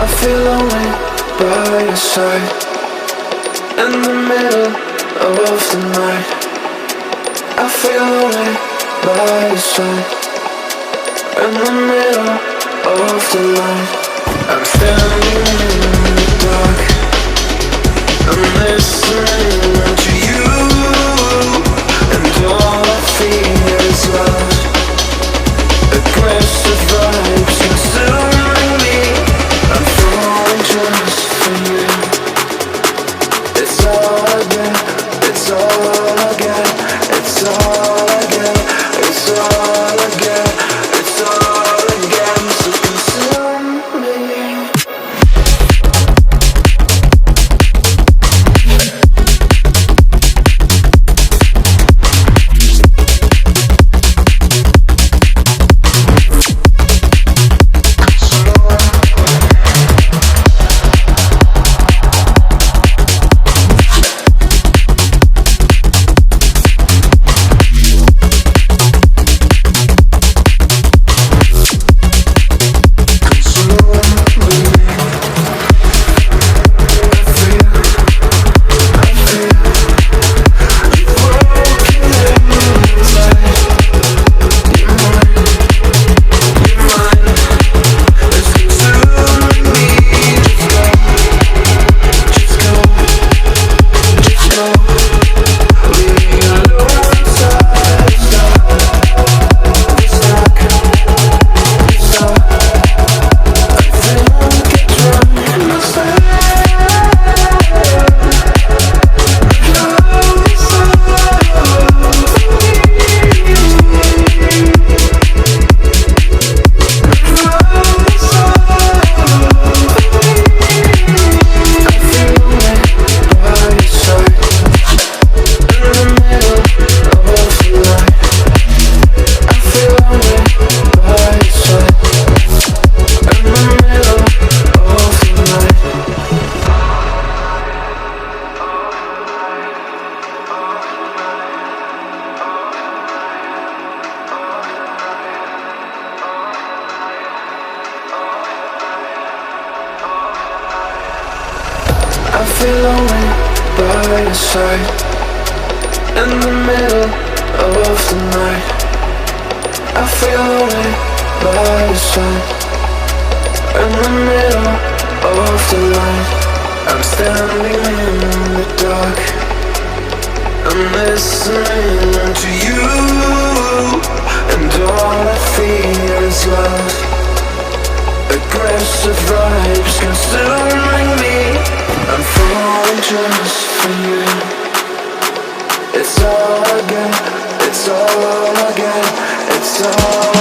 I feel lonely by your side, in the middle of the night. I feel lonely by your side, in the middle of the night. I'm standing in the dark, I'm listening to you, and all I feel is love. Aggressive vibes consuming me. I'm falling just for you. It's all I get, it's all I get, it's all I get, it's all I get, it's all I get. So consume me. I feel lonely by your side, in the middle of the night. I feel lonely by your side, in the middle of the night. I'm standing in the dark, I'm listening to you, and all I feel is love. Aggressive vibes consuming me. I'm falling just for you. It's all I get, it's all I get, it's all